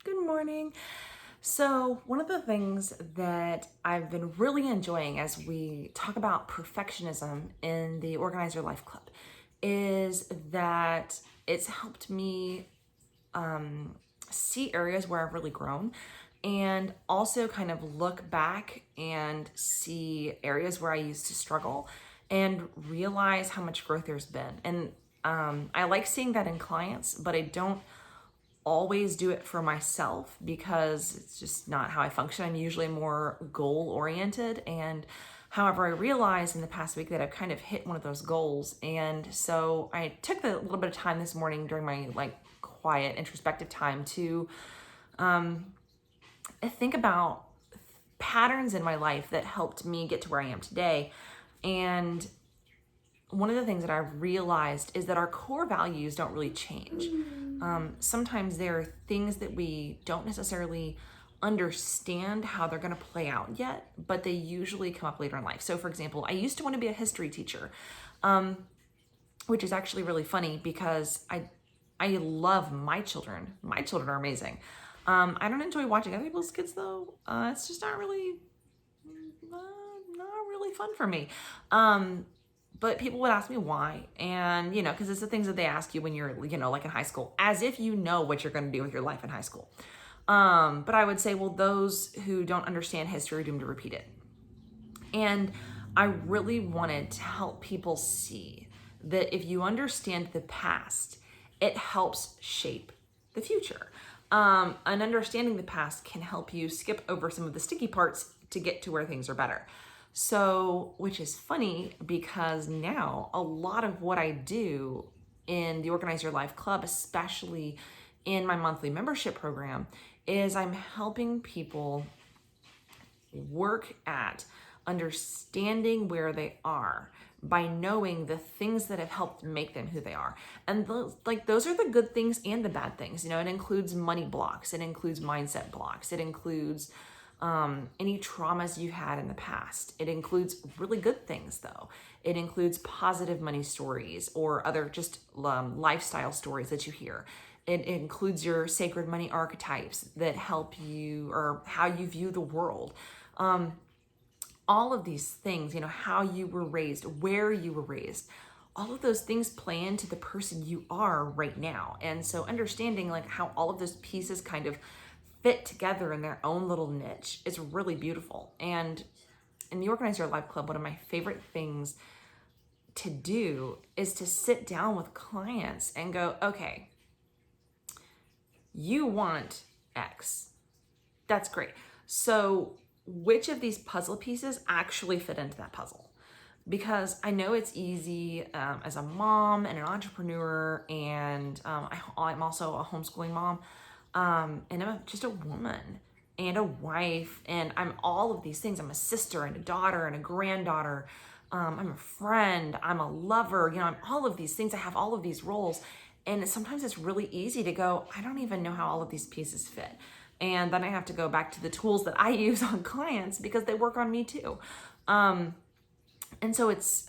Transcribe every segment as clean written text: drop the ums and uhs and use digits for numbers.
Good morning. So, one of the things that I've been really enjoying as we talk about perfectionism in the Organize Your Life Club is that it's helped me see areas where I've really grown and also kind of look back and see areas where I used to struggle and realize how much growth there's been. And I like seeing that in clients, but I don't always do it for myself because it's just not how I function. I'm usually more goal oriented. And however, I realized in the past week that I've kind of hit one of those goals. And so I took a little bit of time this morning during my quiet introspective time to think about patterns in my life that helped me get to where I am today. And one of the things that I've realized is that our core values don't really change. Sometimes there are things that we don't necessarily understand how they're going to play out yet, but they usually come up later in life. So, for example, I used to want to be a history teacher, which is actually really funny because I love my children. My children are amazing. I don't enjoy watching other people's kids though. It's just not really fun for me. But people would ask me why. And, because it's the things that they ask you when you're, like in high school, as if you know what you're going to do with your life in high school. But I would say, well, those who don't understand history are doomed to repeat it. And I really wanted to help people see that if you understand the past, it helps shape the future. And understanding the past can help you skip over some of the sticky parts to get to where things are better. So, which is funny because now a lot of what I do in the Organize Your Life Club, especially in my monthly membership program, is I'm helping people work at understanding where they are by knowing the things that have helped make them who they are. And those are the good things and the bad things. It includes money blocks, it includes mindset blocks, it includes any traumas you had in the past. It includes really good things though. It includes positive money stories or other just lifestyle stories that you hear. It includes your sacred money archetypes that help you or how you view the world. All of these things, how you were raised, where you were raised, all of those things play into the person you are right now. And so understanding how all of those pieces kind of fit together in their own little niche is really beautiful. And in the Organize Your Life Club, one of my favorite things to do is to sit down with clients and go, okay, you want X. That's great. So which of these puzzle pieces actually fit into that puzzle? Because I know it's easy as a mom and an entrepreneur, and I'm also a homeschooling mom, and I'm just a woman and a wife, and I'm all of these things. I'm a sister and a daughter and a granddaughter. I'm a friend. I'm a lover. I'm all of these things. I have all of these roles. And sometimes it's really easy to go, I don't even know how all of these pieces fit. And then I have to go back to the tools that I use on clients because they work on me too. And so it's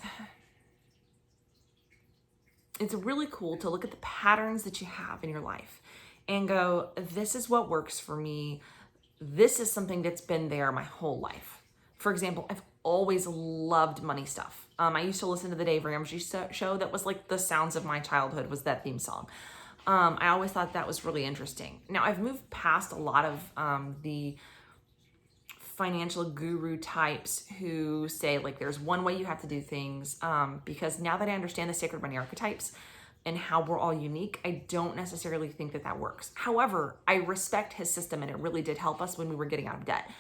really cool to look at the patterns that you have in your life and go, this is what works for me. This is something that's been there my whole life. For example, I've always loved money stuff. I used to listen to the Dave Ramsey show. That was like the sounds of my childhood, was that theme song. I always thought that was really interesting. Now I've moved past a lot of the financial guru types who say there's one way you have to do things, because now that I understand the sacred money archetypes and how we're all unique, I don't necessarily think that works. However, I respect his system and it really did help us when we were getting out of debt.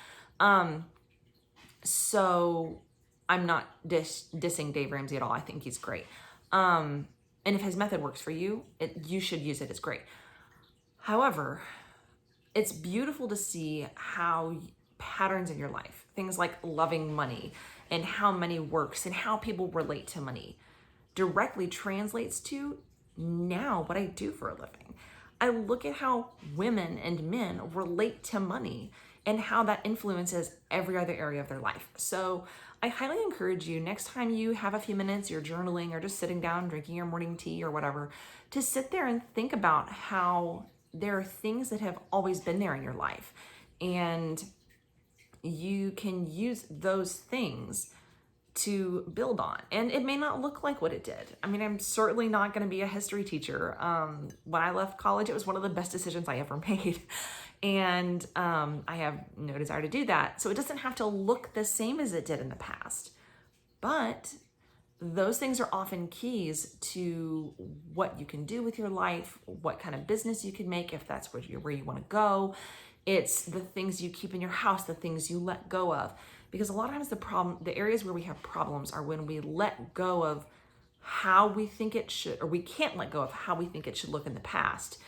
So I'm not dissing Dave Ramsey at all. I think he's great. And if his method works for you, you should use it. It's great. However, it's beautiful to see how patterns in your life, things like loving money and how money works and how people relate to money, directly translates to now what I do for a living. I look at how women and men relate to money and how that influences every other area of their life. So I highly encourage you, next time you have a few minutes, you're journaling or just sitting down, drinking your morning tea or whatever, to sit there and think about how there are things that have always been there in your life, and you can use those things to build on. And it may not look like what it did. I mean, I'm certainly not going to be a history teacher. When I left college, it was one of the best decisions I ever made. And I have no desire to do that. So it doesn't have to look the same as it did in the past. But those things are often keys to what you can do with your life, what kind of business you can make, if that's where you want to go. It's the things you keep in your house, the things you let go of. Because a lot of times the areas where we have problems are when we let go of how we think it should, or we can't let go of how we think it should look in the past.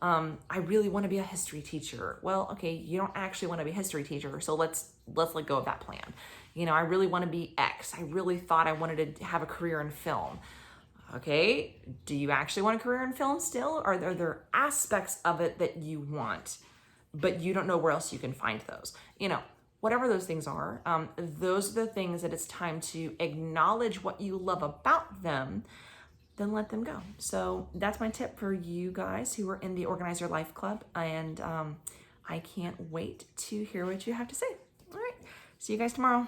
I really want to be a history teacher. Well, okay, you don't actually want to be a history teacher, so let's let go of that plan. I really want to be X. I really thought I wanted to have a career in film. Okay, do you actually want a career in film still? Or are there aspects of it that you want, but you don't know where else you can find those? Whatever those things are, those are the things that it's time to acknowledge what you love about them, then let them go. So that's my tip for you guys who are in the Organize Your Life Club. And I can't wait to hear what you have to say. All right, see you guys tomorrow.